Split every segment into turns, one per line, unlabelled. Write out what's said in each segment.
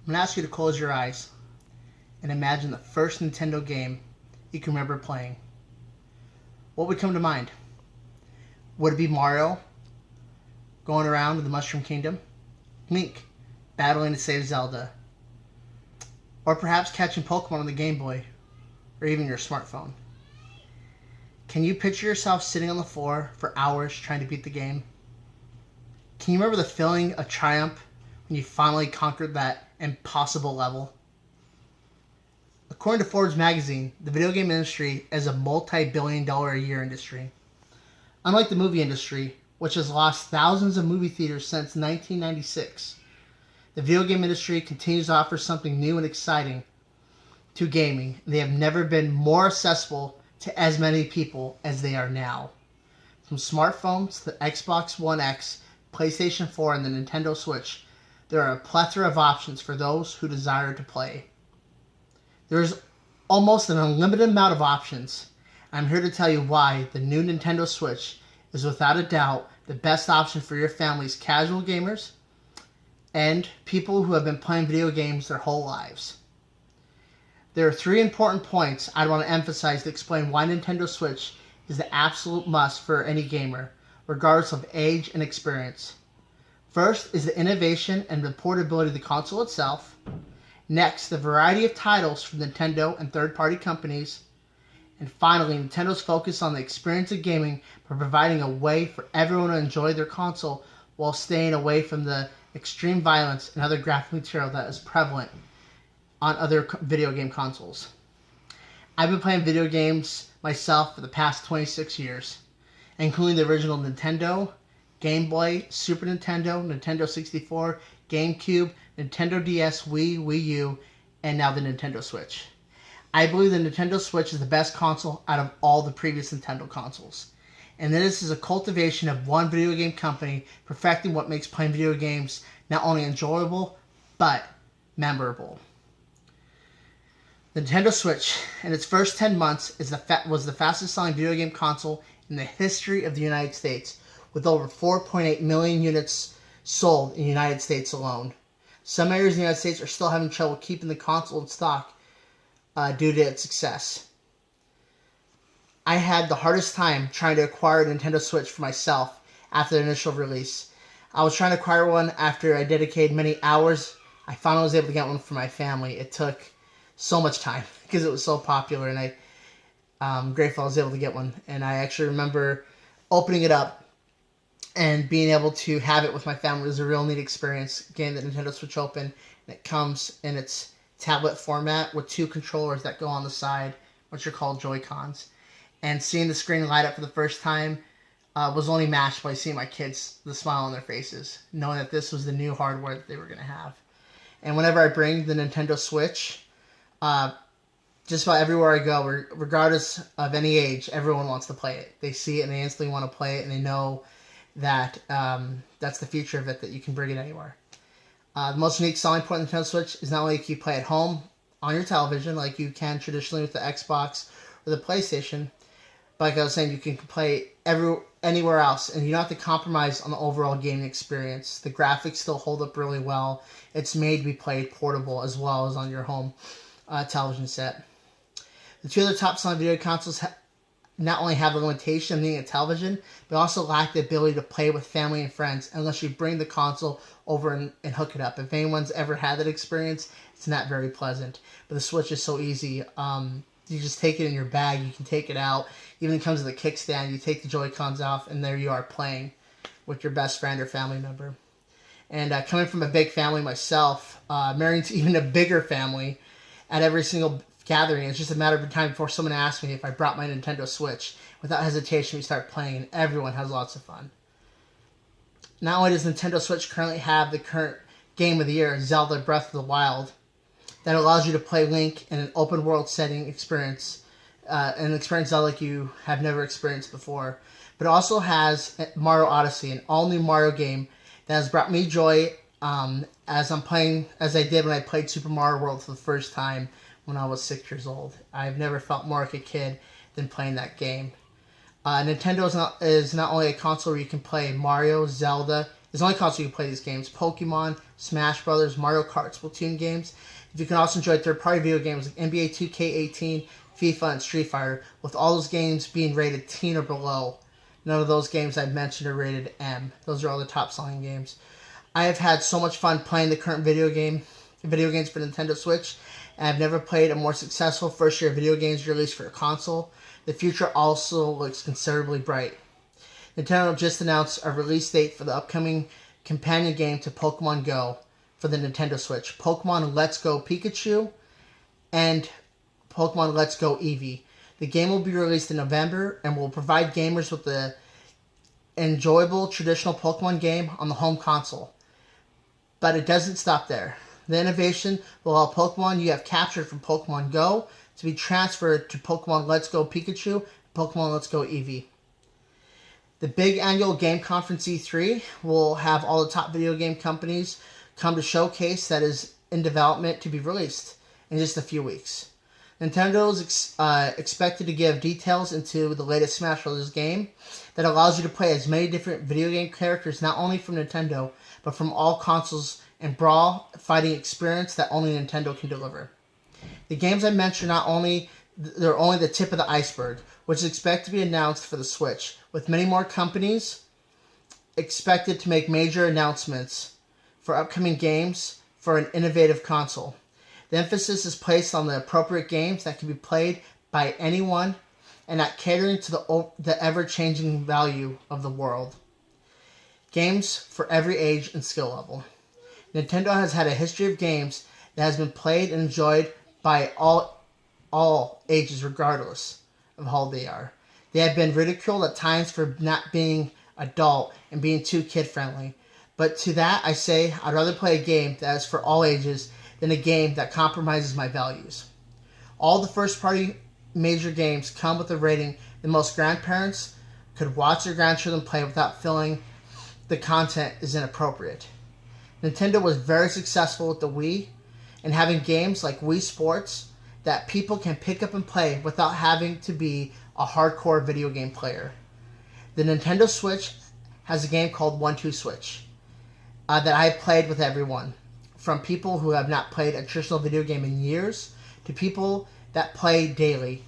I'm going to ask you to close your eyes and imagine the first Nintendo game you can remember playing. What would come to mind? Would it be Mario going around in the Mushroom Kingdom? Link battling to save Zelda? Or perhaps catching Pokemon on the Game Boy or even your smartphone? Can you picture yourself sitting on the floor for hours trying to beat the game? Can you remember the feeling of triumph when you finally conquered that impossible level? According to Forbes magazine, the video game industry is a multi-billion-dollar-a-year industry. Unlike the movie industry, which has lost thousands of movie theaters since 1996, the video game industry continues to offer something new and exciting to gaming. They have never been more accessible to as many people as they are now. From smartphones to the Xbox One X, PlayStation 4, and the Nintendo Switch, there are a plethora of options for those who desire to play. There is almost an unlimited amount of options. I'm here to tell you why the new Nintendo Switch is without a doubt the best option for your family's casual gamers and people who have been playing video games their whole lives. There are 3 important points I want to emphasize to explain why Nintendo Switch is the absolute must for any gamer, regardless of age and experience. First is the innovation and the portability of the console itself. Next, the variety of titles from Nintendo and third-party companies. And finally, Nintendo's focus on the experience of gaming by providing a way for everyone to enjoy their console while staying away from the extreme violence and other graphic material that is prevalent on other video game consoles. I've been playing video games myself for the past 26 years, including the original Nintendo, Game Boy, Super Nintendo, Nintendo 64, GameCube, Nintendo DS, Wii, Wii U, and now the Nintendo Switch. I believe the Nintendo Switch is the best console out of all the previous Nintendo consoles. And this is a cultivation of one video game company perfecting what makes playing video games not only enjoyable, but memorable. The Nintendo Switch, in its first 10 months, was the fastest selling video game console in the history of the United States, with over 4.8 million units sold in the United States alone. Some areas in the United States are still having trouble keeping the console in stock due to its success. I had the hardest time trying to acquire a Nintendo Switch for myself after the initial release. I was trying to acquire one after I dedicated many hours. I finally was able to get one for my family. It took so much time because it was so popular, and I'm grateful I was able to get one. And I actually remember opening it up and being able to have it with my family. It was a real neat experience getting the Nintendo Switch open. And it comes in its tablet format with 2 controllers that go on the side, which are called Joy-Cons. And seeing the screen light up for the first time was only matched by seeing my kids, the smile on their faces, knowing that this was the new hardware that they were going to have. And whenever I bring the Nintendo Switch, just about everywhere I go, regardless of any age, everyone wants to play it. They see it and they instantly want to play it, and they know that that's the future of it, that you can bring it anywhere. The most unique selling point of the Nintendo Switch is not only can you play at home on your television like you can traditionally with the Xbox or the PlayStation, but like I was saying, you can play anywhere else, and you don't have to compromise on the overall gaming experience. The graphics still hold up really well. It's made to be played portable as well as on your home television set. The 2 other top-selling video consoles not only have the limitation of needing a television, but also lack the ability to play with family and friends unless you bring the console over and hook it up. If anyone's ever had that experience, it's not very pleasant. But the Switch is so easy. You just take it in your bag, you can take it out. Even comes with a kickstand. You take the Joy-Cons off, and there you are playing with your best friend or family member. And coming from a big family myself, marrying to even a bigger family, at every single gathering, it's just a matter of time before someone asks me if I brought my Nintendo Switch. Without hesitation, we start playing, and everyone has lots of fun. Not only does Nintendo Switch currently have the current game of the year, Zelda Breath of the Wild, that allows you to play Link in an open world setting experience, an experience like you have never experienced before. But it also has Mario Odyssey, an all-new Mario game that has brought me joy as I did when I played Super Mario World for the first time when I was 6 years old. I've never felt more like a kid than playing that game. Nintendo is not only a console where you can play Mario, Zelda, It's the only console you can play these games. Pokemon, Smash Brothers, Mario Kart, Splatoon games. You can also enjoy third-party video games like NBA 2K18, FIFA, and Street Fighter, with all those games being rated teen or below. None of those games I've mentioned are rated M. Those are all the top-selling games. I have had so much fun playing the current video games for Nintendo Switch, and I've never played a more successful first year of video games released for a console. The future also looks considerably bright. Nintendo just announced a release date for the upcoming companion game to Pokemon Go for the Nintendo Switch, Pokemon Let's Go Pikachu and Pokemon Let's Go Eevee. The game will be released in November and will provide gamers with the enjoyable traditional Pokemon game on the home console. But it doesn't stop there. The innovation will allow Pokemon you have captured from Pokemon Go to be transferred to Pokemon Let's Go Pikachu and Pokemon Let's Go Eevee. The big annual game conference E3 will have all the top video game companies come to showcase that is in development to be released in just a few weeks. Nintendo is expected to give details into the latest Smash Bros. Game that allows you to play as many different video game characters not only from Nintendo, but from all consoles and brawl fighting experience that only Nintendo can deliver. The games I mentioned they're only the tip of the iceberg, which is expected to be announced for the Switch, with many more companies expected to make major announcements for upcoming games for an innovative console. The emphasis is placed on the appropriate games that can be played by anyone and not catering to the ever-changing value of the world. Games for every age and skill level. Nintendo has had a history of games that has been played and enjoyed by all ages regardless of how old they are. They have been ridiculed at times for not being adult and being too kid-friendly. But to that I say I'd rather play a game that is for all ages than a game that compromises my values. All the first-party major games come with a rating that most grandparents could watch their grandchildren play without feeling the content is inappropriate. Nintendo was very successful with the Wii and having games like Wii Sports that people can pick up and play without having to be a hardcore video game player. The Nintendo Switch has a game called 1-2 Switch that I have played with everyone, from people who have not played a traditional video game in years to people that play daily,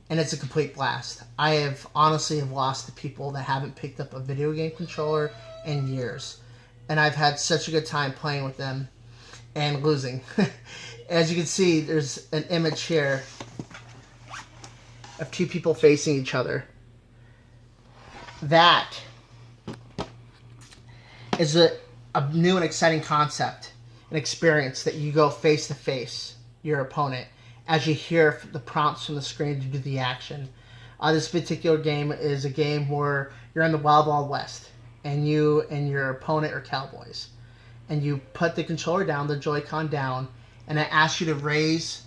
and it's a complete blast. I have honestly lost to people that haven't picked up a video game controller in years, and I've had such a good time playing with them and losing. As you can see, there's an image here of two people facing each other. That is a new and exciting concept, an experience that you go face to face your opponent as you hear the prompts from the screen to do the action. This particular game is a game where you're in the Wild Wild West and you and your opponent are cowboys, and you put the controller down, the Joy-Con down, and I ask you to raise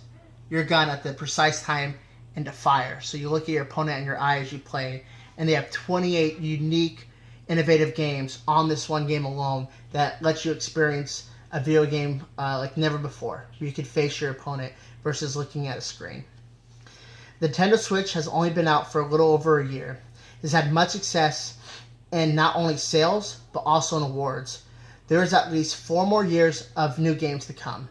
your gun at the precise time and to fire. So you look at your opponent in your eye as you play, and they have 28 unique, innovative games on this one game alone that lets you experience a video game like never before, where you could face your opponent versus looking at a screen. The Nintendo Switch has only been out for a little over a year. It has had much success in not only sales, but also in awards. There is at least 4 more years of new games to come.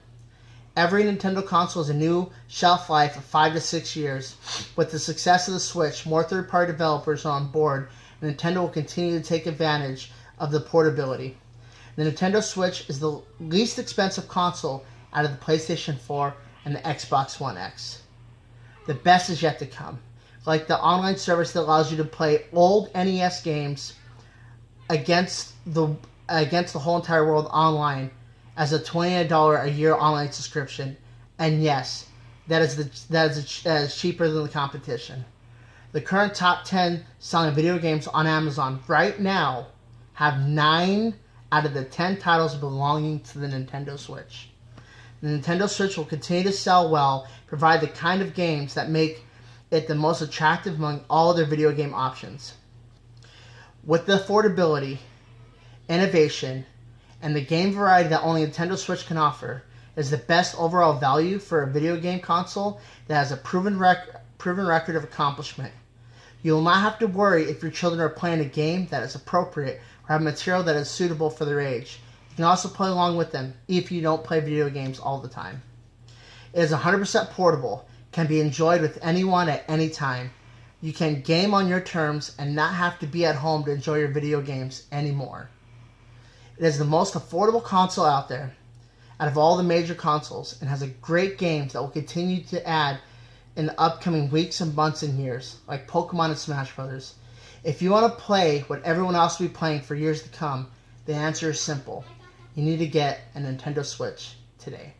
Every Nintendo console has a new shelf life of 5 to 6 years. With the success of the Switch, more third-party developers are on board, and Nintendo will continue to take advantage of the portability. The Nintendo Switch is the least expensive console out of the PlayStation 4 and the Xbox One X. The best is yet to come. Like the online service that allows you to play old NES games against the whole entire world online as a $20 a year online subscription. And yes, that is cheaper than the competition. The current top 10 selling video games on Amazon right now have 9 out of the 10 titles belonging to the Nintendo Switch. The Nintendo Switch will continue to sell well, provide the kind of games that make it the most attractive among all other video game options. With the affordability, innovation, and the game variety that only Nintendo Switch can offer, is the best overall value for a video game console that has a proven record of accomplishment. You will not have to worry if your children are playing a game that is appropriate or have material that is suitable for their age. You can also play along with them if you don't play video games all the time. It is 100% portable, can be enjoyed with anyone at any time. You can game on your terms and not have to be at home to enjoy your video games anymore. It is the most affordable console out there, out of all the major consoles, and has a great games that will continue to add in the upcoming weeks and months and years, like Pokemon and Smash Brothers. If you want to play what everyone else will be playing for years to come, the answer is simple. You need to get a Nintendo Switch today.